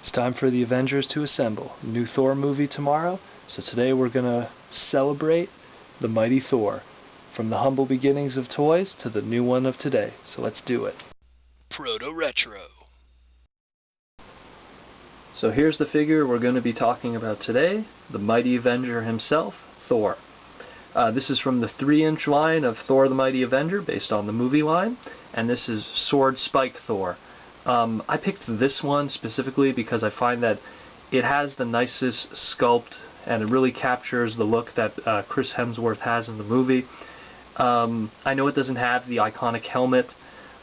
It's time for the Avengers to assemble. New Thor movie tomorrow, so today we're gonna celebrate the mighty Thor. From the humble beginnings of toys to the new one of today. So let's do it. ProtoRetro. So here's the figure we're going to be talking about today, the mighty Avenger himself, Thor. This is from the 3-inch line of Thor the Mighty Avenger, based on the movie line, and this is Sword Spike Thor. I picked this one specifically because I find that it has the nicest sculpt and it really captures the look that Chris Hemsworth has in the movie. I know it doesn't have the iconic helmet,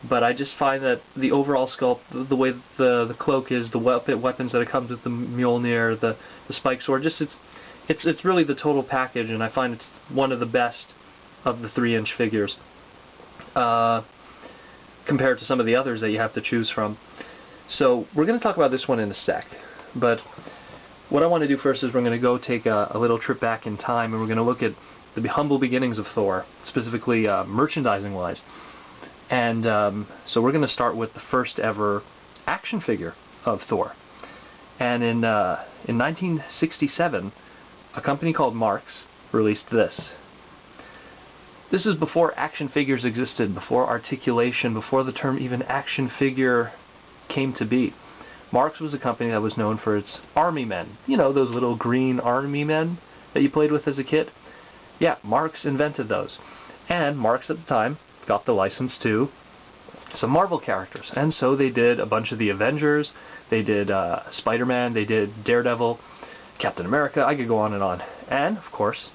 but I just find that the overall sculpt, the way the cloak is, the weapons that it comes with, the Mjolnir, the spike sword, it's really the total package, and I find it's one of the best of the 3-inch figures compared to some of the others that you have to choose from. So we're going to talk about this one in a sec, but what I want to do first is we're going to go take a little trip back in time, and we're going to look at the humble beginnings of Thor, specifically merchandising-wise. And so we're going to start with the first ever action figure of Thor. And in 1967, a company called Marx released this. This is before action figures existed, before articulation, before the term even action figure came to be. Marx was a company that was known for its army men. You know, those little green army men that you played with as a kid? Yeah, Marx invented those. And Marx at the time got the license to some Marvel characters. And so they did a bunch of the Avengers, they did Spider-Man, they did Daredevil, Captain America, I could go on. And, of course,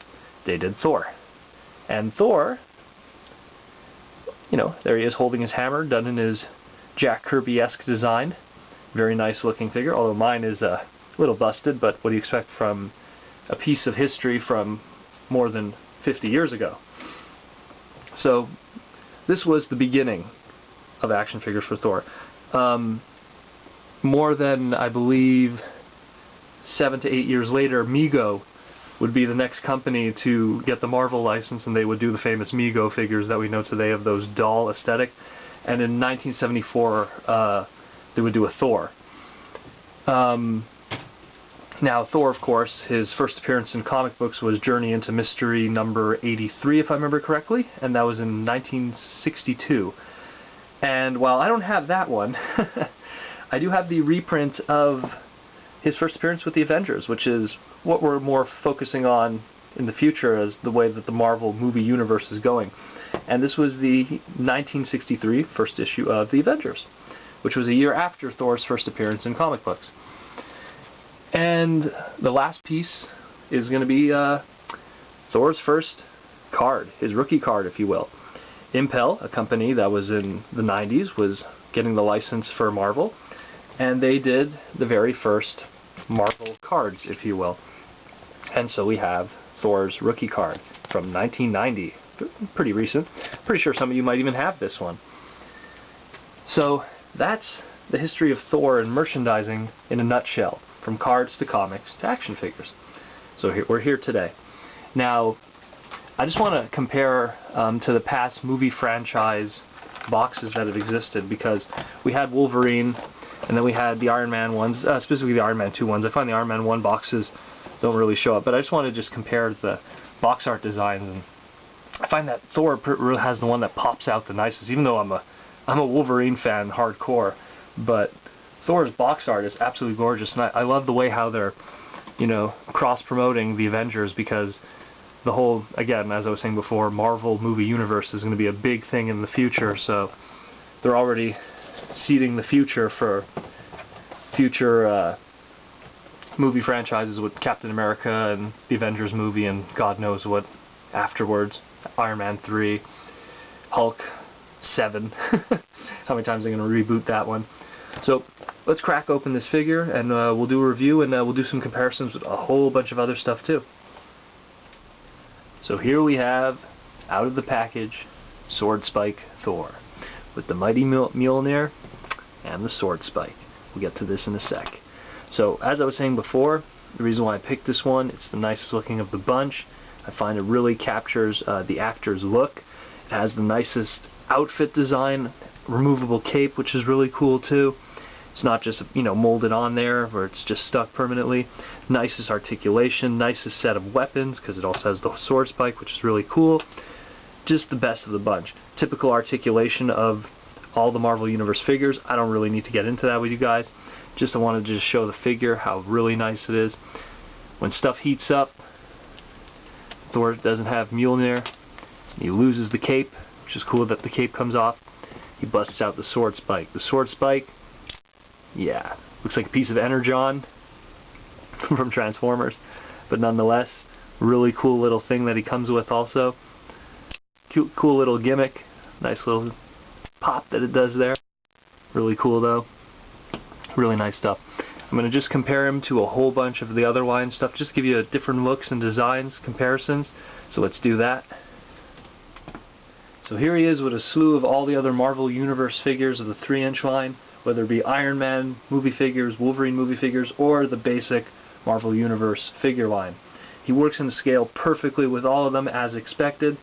they did Thor. And Thor, you know, there he is holding his hammer, done in his Jack Kirby-esque design. Very nice looking figure, although mine is a little busted, but what do you expect from a piece of history from more than 50 years ago? So this was the beginning of action figures for Thor. More than, I believe, 7 to 8 years later, Mego would be the next company to get the Marvel license, and they would do the famous Mego figures that we know today of those doll aesthetic. And in 1974, they would do a Thor. Now, Thor, of course, his first appearance in comic books was Journey into Mystery number 83, if I remember correctly, and that was in 1962. And while I don't have that one, I do have the reprint of his first appearance with the Avengers, which is what we're more focusing on in the future as the way that the Marvel movie universe is going. And this was the 1963 first issue of the Avengers, which was a year after Thor's first appearance in comic books. And the last piece is going to be Thor's first card, his rookie card, if you will. Impel, a company that was in the 90s, was getting the license for Marvel, and they did the very first Marvel cards, if you will. And so we have Thor's rookie card from 1990. Pretty recent. Pretty sure some of you might even have this one. So that's the history of Thor and merchandising in a nutshell, from cards to comics to action figures. So we're here today. Now, I just want to compare to the past movie franchise boxes that have existed, because we had Wolverine, and then we had the Iron Man ones, specifically the Iron Man 2 ones. I find the Iron Man 1 boxes don't really show up, but I just want to just compare the box art designs, and I find that Thor really has the one that pops out the nicest, even though I'm a Wolverine fan hardcore, but Thor's box art is absolutely gorgeous, and I love the way how they're, you know, cross-promoting the Avengers, because the whole, again, as I was saying before, Marvel movie universe is going to be a big thing in the future, so they're already seeding the future for future movie franchises with Captain America and the Avengers movie and God knows what afterwards. Iron Man 3, Hulk 7. How many times are they going to reboot that one? So let's crack open this figure, and we'll do a review, and we'll do some comparisons with a whole bunch of other stuff too. So here we have, out of the package, Sword Spike Thor, with the mighty Mjolnir and the Sword Spike. We'll get to this in a sec. So as I was saying before, the reason why I picked this one, it's the nicest looking of the bunch. I find it really captures the actor's look. It has the nicest outfit design, removable cape, which is really cool too. It's not just, you know, molded on there where it's just stuck permanently. Nicest articulation, nicest set of weapons, because it also has the sword spike, which is really cool. Just the best of the bunch. Typical articulation of all the Marvel Universe figures. I don't really need to get into that with you guys. Just I wanted to just show the figure, how really nice it is. When stuff heats up, Thor doesn't have Mjolnir. He loses the cape, which is cool that the cape comes off. He busts out the sword spike. The sword spike, yeah, looks like a piece of Energon from Transformers, but nonetheless, really cool little thing that he comes with also. Cute, cool little gimmick. Nice little pop that it does there. Really cool though. Really nice stuff. I'm going to just compare him to a whole bunch of the other line stuff, just give you different looks and designs, comparisons. So let's do that. So here he is with a slew of all the other Marvel Universe figures of the 3-inch line, whether it be Iron Man movie figures, Wolverine movie figures, or the basic Marvel Universe figure line. He works in scale perfectly with all of them as expected,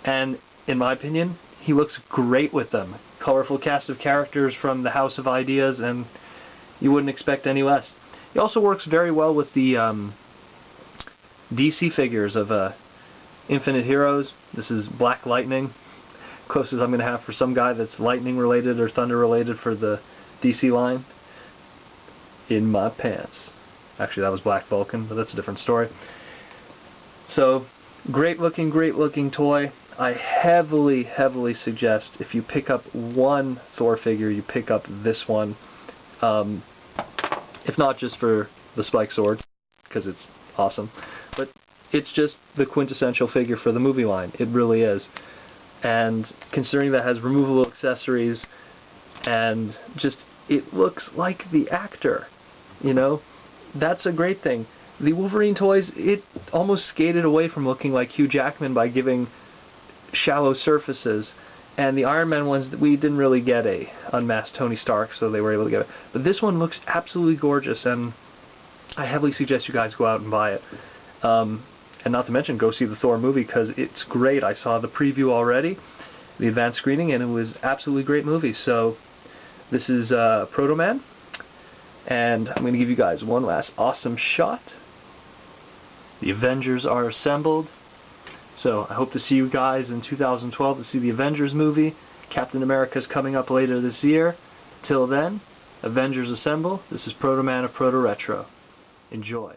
and in my opinion, he looks great with them. Colorful cast of characters from the House of Ideas, and you wouldn't expect any less. He also works very well with the DC figures of Infinite Heroes. This is Black Lightning. Closest I'm going to have for some guy that's lightning related or thunder related for the DC line. In my pants. Actually, that was Black Vulcan, but that's a different story. So, great looking toy. I heavily suggest if you pick up one Thor figure, you pick up this one. If not just for the spike sword, because it's awesome, but it's just the quintessential figure for the movie line. It really is. And considering that it has removable accessories and just it looks like the actor, you know, that's a great thing. The Wolverine toys, it almost skated away from looking like Hugh Jackman by giving shallow surfaces, and the Iron Man ones, we didn't really get a unmasked Tony Stark, so they were able to get it. But this one looks absolutely gorgeous, and I heavily suggest you guys go out and buy it. And not to mention, go see the Thor movie, because it's great. I saw the preview already, the advanced screening, and it was absolutely great movie. So this is Protoman, and I'm going to give you guys one last awesome shot. The Avengers are assembled. So I hope to see you guys in 2012 to see the Avengers movie. Captain America's coming up later this year. Till then, Avengers assemble. This is Protoman of ProtoRetro. Enjoy.